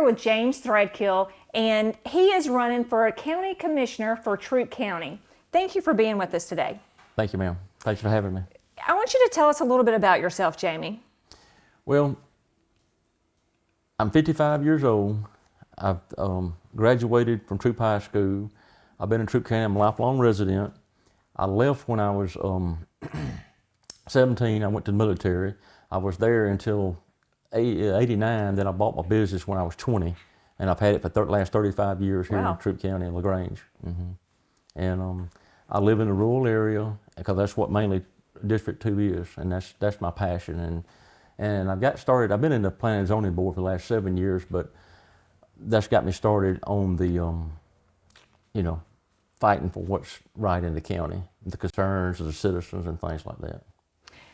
here with James Thrailkill, and he is running for a county commissioner for Troup County. Thank you for being with us today. Thank you, ma'am. Thanks for having me. I want you to tell us a little bit about yourself, Jamie. Well, I'm 55 years old. I've graduated from Troup High School. I've been in Troup County. I'm a lifelong resident. I left when I was 17. I went to the military. I was there until 89. Then I bought my business when I was 20. And I've had it for the last 35 years here in Troup County in LaGrange. And I live in a rural area because that's what mainly District 2 is, and that's my passion. And I got started, I've been in the Planning and Zoning Board for the last 7 years, but that's got me started on the, fighting for what's right in the county, the concerns of the citizens and things like that.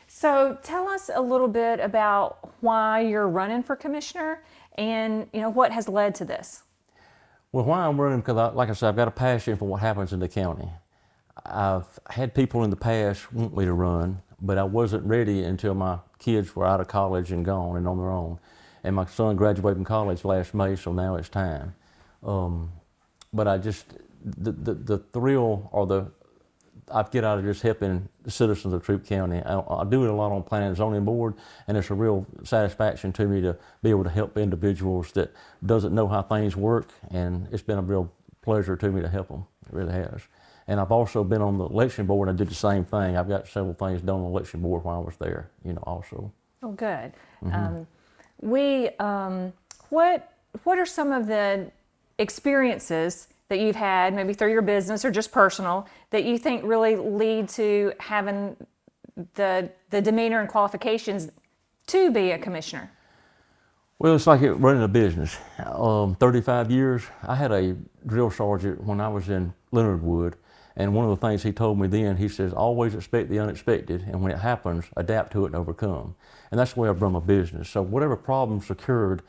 So tell us a little bit about why you're running for commissioner and what has led to this. Well, why I'm running, because like I said, I've got a passion for what happens in the county. I've had people in the past want me to run, but I wasn't ready until my kids were out of college and gone and on their own. And my son graduated from college last May, so now it's time. But I just, the thrill or I get out of just helping the citizens of Troup County. I do it a lot on Planning and Zoning Board, and it's a real satisfaction to me to be able to help individuals that doesn't know how things work, and it's been a real pleasure to me to help them. It really has. And I've also been on the election board, and I did the same thing. I've got several things done on the election board while I was there, also. Oh, good. What are some of the experiences that you've had, maybe through your business or just personal, that you think really lead to having the demeanor and qualifications to be a commissioner? Well, it's like running a business. 35 years, I had a drill sergeant when I was in Leonard Wood, and one of the things he told me then, he says, always expect the unexpected, and when it happens, adapt to it and overcome. And that's the way I've run my business. So whatever problems occurred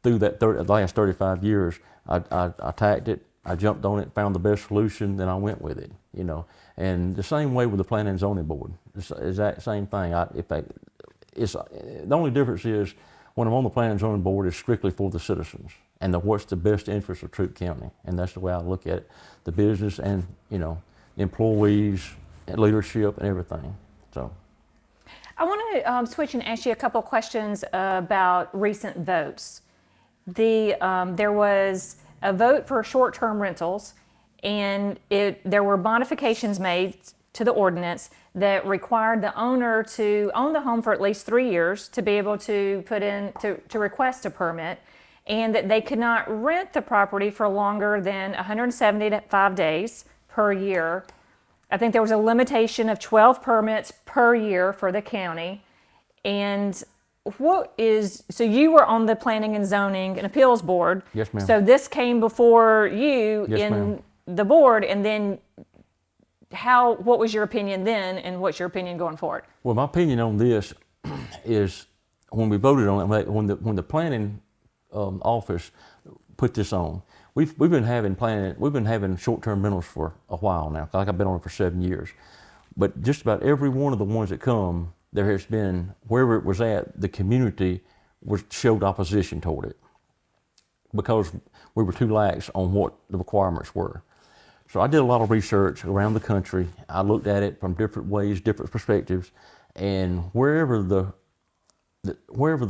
through that last 35 years, I attacked it, I jumped on it, found the best solution, then I went with it, And the same way with the Planning and Zoning Board. It's that same thing. The only difference is when I'm on the Planning and Zoning Board, it's strictly for the citizens and what's the best interest of Troup County. And that's the way I look at it, the business and, employees and leadership and everything, so. I want to switch and ask you a couple questions about recent votes. There was a vote for short-term rentals, and there were modifications made to the ordinance that required the owner to own the home for at least 3 years to be able to to request a permit, and that they could not rent the property for longer than 175 days per year. I think there was a limitation of 12 permits per year for the county. And so you were on the Planning and Zoning and Appeals Board. Yes, ma'am. So this came before you in the board, and then what was your opinion then, and what's your opinion going forward? Well, my opinion on this is when we voted on it, when the planning office put this on, we've been having short-term rentals for a while now. Like I've been on it for 7 years, but just about every one of the ones that come, there has been, wherever it was at, the community showed opposition toward it because we were too lax on what the requirements were. So I did a lot of research around the country. I looked at it from different ways, different perspectives, and wherever the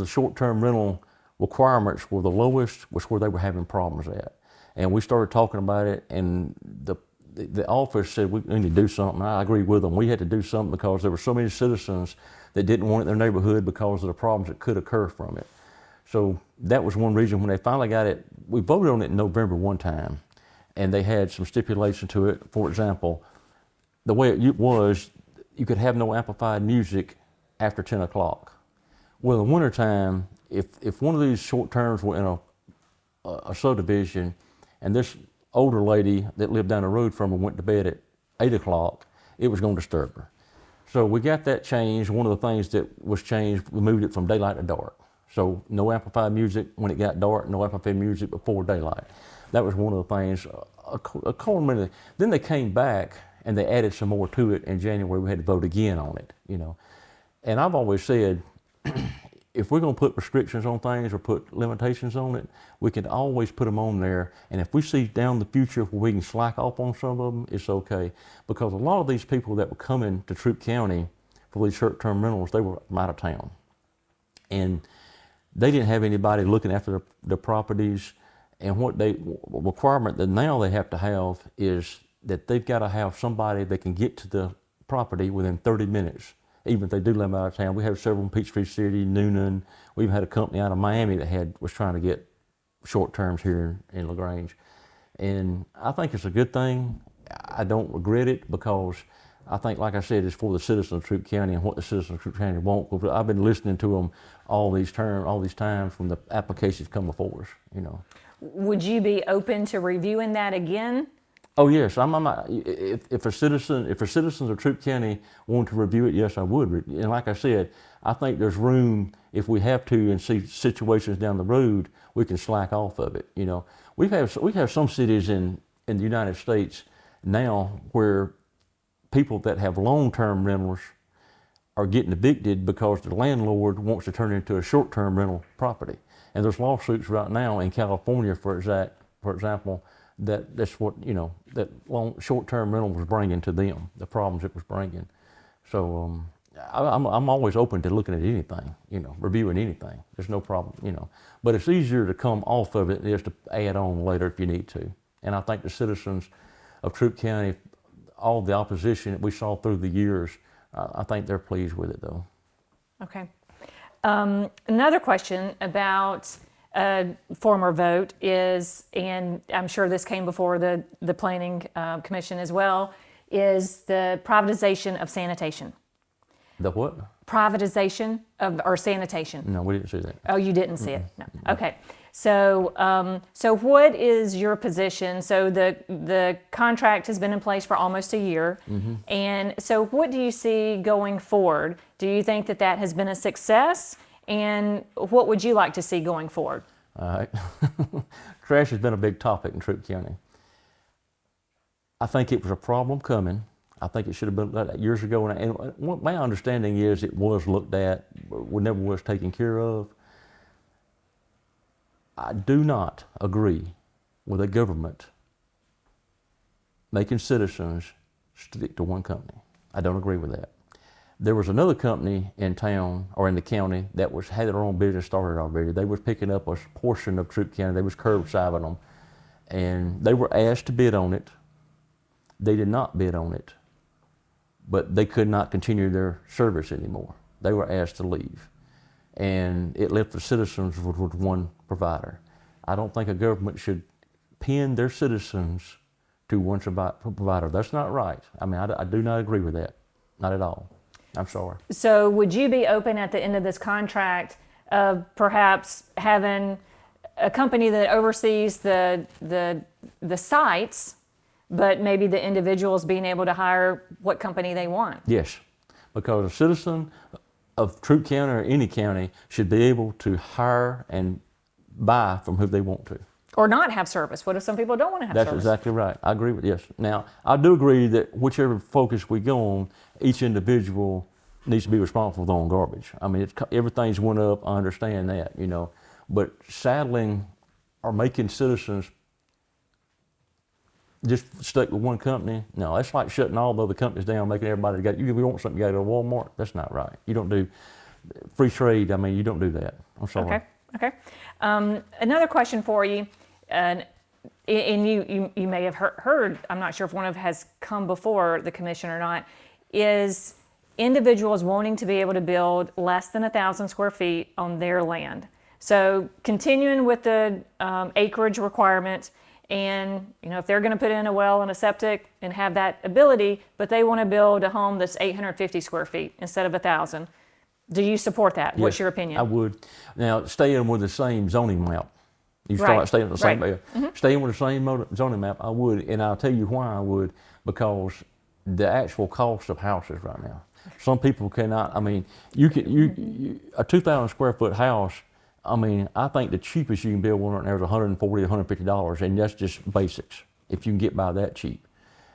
short-term rental requirements were the lowest was where they were having problems at. And we started talking about it, and the office said we need to do something. I agree with them. We had to do something because there were so many citizens that didn't want it in their neighborhood because of the problems that could occur from it. So that was one reason when they finally got it. We voted on it in November one time, and they had some stipulation to it. For example, the way it was, you could have no amplified music after 10 o'clock. Well, in the wintertime, if one of these short terms were in a subdivision, and this older lady that lived down the road from her went to bed at 8 o'clock, it was going to disturb her. So we got that changed. One of the things that was changed, we moved it from daylight to dark. So no amplified music when it got dark, no amplified music before daylight. That was one of the things. Then they came back and they added some more to it in January. We had to vote again on it, And I've always said, if we're going to put restrictions on things or put limitations on it, we can always put them on there. And if we see down the future where we can slack off on some of them, it's okay. Because a lot of these people that were coming to Troup County for these short-term rentals, they were from out of town. And they didn't have anybody looking after the properties. And what requirement that now they have to have is that they've got to have somebody that can get to the property within 30 minutes. Even if they do live out of town. We have several in Peachtree City, Noonan. We even had a company out of Miami that was trying to get short terms here in LaGrange. And I think it's a good thing. I don't regret it because I think, like I said, it's for the citizens of Troup County and what the citizens of Troup County want. I've been listening to them all these times from the applications come before us, you know. Would you be open to reviewing that again? Oh yes, I'm not, if the citizens of Troup County want to review it, yes, I would. And like I said, I think there's room if we have to and see situations down the road, we can slack off of it. You know, we have some cities in the United States now where people that have long-term rentals are getting evicted because the landlord wants to turn it into a short-term rental property. And there's lawsuits right now in California, for example, that's what, you know, that short-term rental was bringing to them, the problems it was bringing. So I'm always open to looking at anything, you know, reviewing anything. There's no problem, you know. But it's easier to come off of it than just to add on later if you need to. And I think the citizens of Troup County, all the opposition that we saw through the years, I think they're pleased with it though. Okay. Another question about a former vote is, and I'm sure this came before the Planning Commission as well, is the privatization of sanitation. The what? Privatization of, or sanitation. No, we didn't see that. Oh, you didn't see it? No. Okay. So, so what is your position? So the contract has been in place for almost a year. And so what do you see going forward? Do you think that that has been a success? And what would you like to see going forward? All right. Trash has been a big topic in Troup County. I think it was a problem coming. I think it should have been looked at years ago. And what my understanding is it was looked at, but never was taken care of. I do not agree with a government making citizens stick to one company. I don't agree with that. There was another company in town or in the county that had their own business started already. They was picking up a portion of Troup County. They was curbsiding them, and they were asked to bid on it. They did not bid on it, but they could not continue their service anymore. They were asked to leave, and it left the citizens with one provider. I don't think a government should pin their citizens to one provider. That's not right. I mean, I do not agree with that, not at all. I'm sorry. So would you be open at the end of this contract of perhaps having a company that oversees the sites, but maybe the individuals being able to hire what company they want? Yes, because a citizen of Troup County or any county should be able to hire and buy from who they want to. Or not have service. What if some people don't want to have That's service? exactly right. I agree with, yes. Now, I do agree that whichever focus we go on, each individual needs to be responsible for their own garbage. I mean, everything's went up, I understand that, you know, but saddling or making citizens just stuck with one company, no, that's like shutting all the other companies down, making everybody, you want something, you got to go to Walmart. That's not right. You don't do free trade. I mean, you don't do that. I'm sorry. Okay. Another question for you, and you may have heard, I'm not sure if one of has come before the commission or not, is individuals wanting to be able to build less than 1,000 square feet on their land. So continuing with the acreage requirement, and you know, if they're going to put in a well and a septic and have that ability, but they want to build a home that's 850 square feet instead of 1,000. Do you support that? Yes, what's your opinion? I would. Now, staying with the same zoning map. You Right, start staying with the same right. Staying with the same zoning map, I would, and I'll tell you why I would, because the actual cost of houses right now. Some people cannot, I mean, a 2,000 square foot house, I mean, I think the cheapest you can build one right now is $140, $150, and that's just basics, if you can get by that cheap.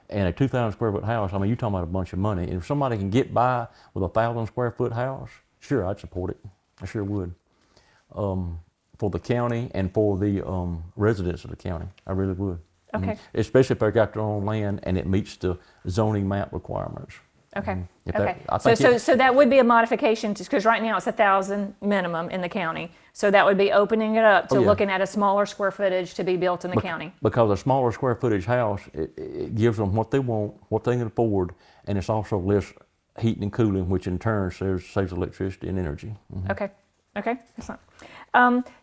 And a 2,000 square foot house, I mean, you're talking about a bunch of money. And if somebody can get by with a 1,000 square foot house, sure, I'd support it. I sure would. For the county and for the residents of the county, I really would. Okay. Especially if they got their own land and it meets the zoning map requirements. Okay. If Okay. that- I think So that would be a modification because right now it's 1,000 minimum in the county. So that would be opening it up to Oh, yeah. looking at a smaller square footage to be built in the county. Because a smaller square footage house, it gives them what they want, what they can afford, and it's also less heating and cooling, which in turn saves electricity and energy. Okay. Okay. Excellent.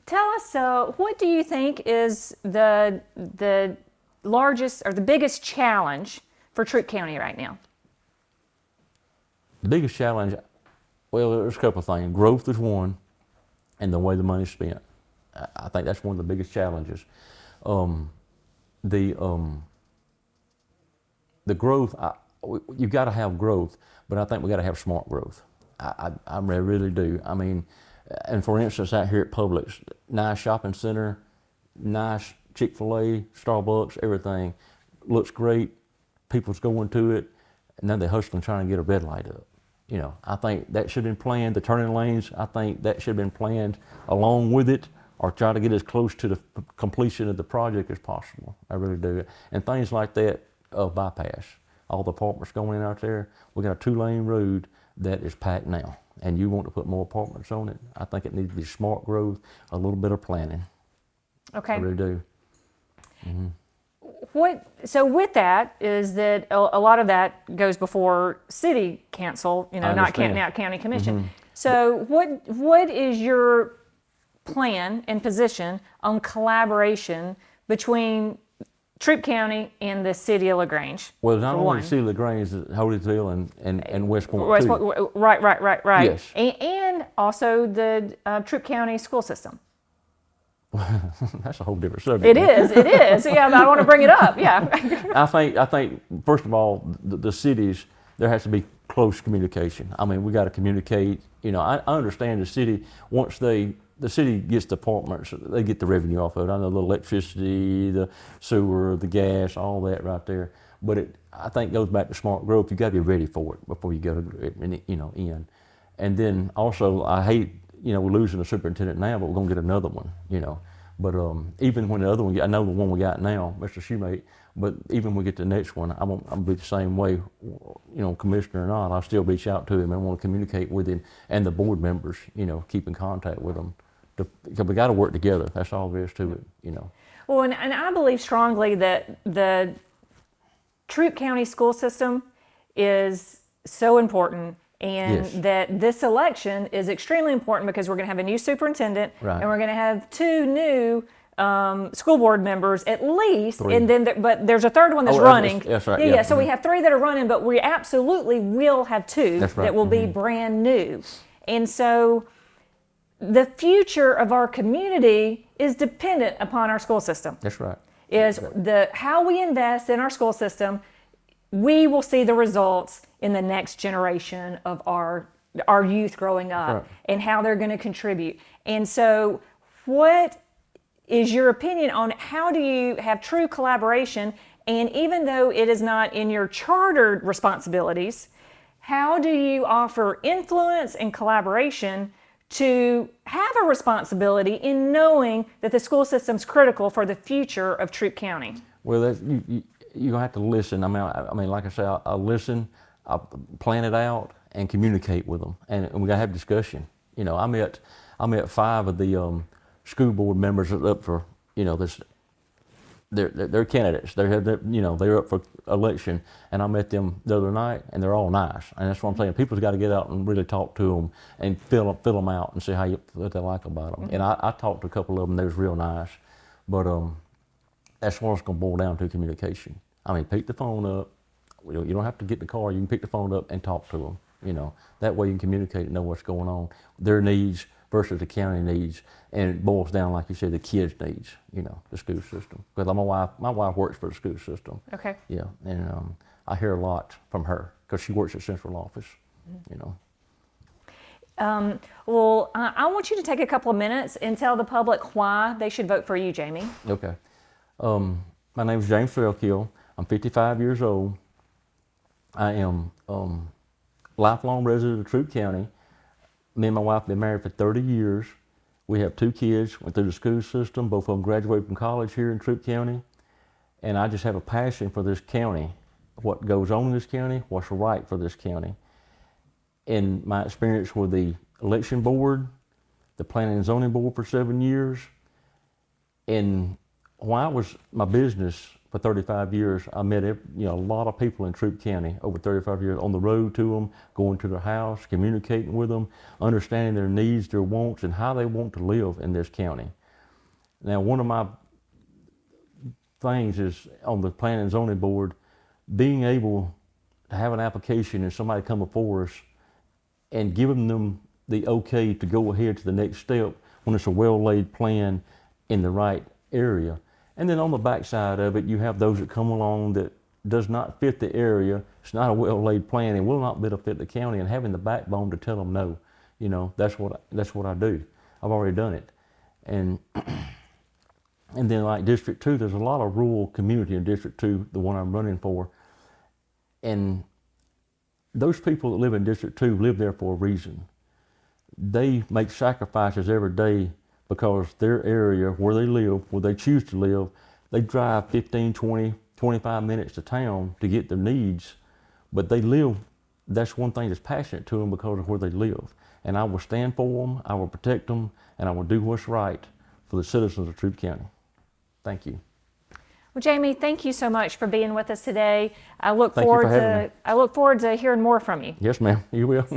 Tell us, what do you think is the largest or the biggest challenge for Troup County right now? The biggest challenge, well, there's a couple of things. Growth is one, and the way the money's spent. I think that's one of the biggest challenges. The growth, you've got to have growth, but I think we got to have smart growth. I really do. I mean, and for instance, out here at Publix, nice shopping center, nice Chick-fil-A, Starbucks, everything looks great. People's going to it, and then they're hustling trying to get a red light up. You know, I think that should have been planned. The turning lanes, I think that should have been planned along with it, or try to get as close to the completion of the project as possible. I really do. And things like that, bypass. All the apartments going in out there, we got a 2-lane road that is packed now, and you want to put more apartments on it. I think it needs to be smart growth, a little bit of planning. Okay. I really do. So with that is that a lot of that goes before city council, not county commission. So what is your plan and position on collaboration between Troup County and the city of LaGrange? Well, not only City of LaGrange, Holyfield and West Point too. Right. Yes. And also the Troup County school system. That's a whole different subject. It is. Yeah, I want to bring it up. Yeah. I think first of all, the cities, there has to be close communication. I mean, we got to communicate. I understand the city, once the city gets the apartments, they get the revenue off of it. I know the electricity, the sewer, the gas, all that right there. But I think goes back to smart growth. You got to be ready for it before you go in. And then also, I hate, we're losing a superintendent now, but we're gonna get another one, But even when the other one, I know the one we got now, Mr. Shoemate, but even when we get the next one, I'll be the same way, commissioner or not, I'll still reach out to him and want to communicate with him and the board members, keep in contact with them. Because we got to work together. That's all there is to it, Well, and I believe strongly that the Troup County school system is so important, and Yes. that this election is extremely important because we're going to have a new superintendent, Right. and we're going to have 2 new school board members at least, 3. and then but there's a third one that's Oh, running. that's right, Yeah. yeah. So we have 3 that are running, but we absolutely will have 2 That's right, that will be brand new, and so the future of our community is dependent upon our school system. That's right. Is how we invest in our school system, we will see the results in the next generation of our youth growing up, Right. and how they're going to contribute. And so what is your opinion on how do you have true collaboration, and even though it is not in your chartered responsibilities, how do you offer influence and collaboration to have a responsibility in knowing that the school system's critical for the future of Troup County? Well, you're gonna have to listen. I mean, like I say, I'll listen, I'll plan it out, and communicate with them, and we gotta have discussion. I met 5 of the school board members that are up for this. They're candidates. They're up for election, and I met them the other night, and they're all nice. And that's what I'm saying. People's got to get out and really talk to them and fill them out and see what they like about them. And I talked to a couple of them. They was real nice, but that's what it's going to boil down to: communication. I mean, pick the phone up. You don't have to get in the car. You can pick the phone up and talk to them. That way you can communicate and know what's going on, their needs versus the county needs, and it boils down, like you said, the kids' needs. The school system. Because my wife works for the school system. Okay. Yeah, and I hear a lot from her because she works at central office. Well, I want you to take a couple of minutes and tell the public why they should vote for you, Jamie. Okay. My name is James Thrailkill. I'm 55 years old. I am lifelong resident of Troup County. Me and my wife have been married for 30 years. We have 2 kids, went through the school system. Both of them graduated from college here in Troup County. And I just have a passion for this county, what goes on in this county, what's right for this county. In my experience with the election board, the planning and zoning board for 7 years, and when I was my business for 35 years, I met a lot of people in Troup County over 35 years, on the road to them, going to their house, communicating with them, understanding their needs, their wants, and how they want to live in this county. Now, one of my things is on the planning and zoning board, being able to have an application and somebody come before us and giving them the okay to go ahead to the next step when it's a well-laid plan in the right area. And then on the backside of it, you have those that come along that does not fit the area, it's not a well-laid plan, and will not benefit the county, and having the backbone to tell them no. That's what I do. I've already done it. And then like District 2, there's a lot of rural community in District 2, the one I'm running for. And those people that live in District 2 live there for a reason. They make sacrifices every day because their area, where they live, where they choose to live, they drive 15, 20, 25 minutes to town to get their needs, but they live, that's one thing that's passionate to them because of where they live. And I will stand for them, I will protect them, and I will do what's right for the citizens of Troup County. Thank you. Well, Jamie, thank you so much for being with us today. I look Thank you for having me. I look forward to hearing more from you. Yes, ma'am, you will.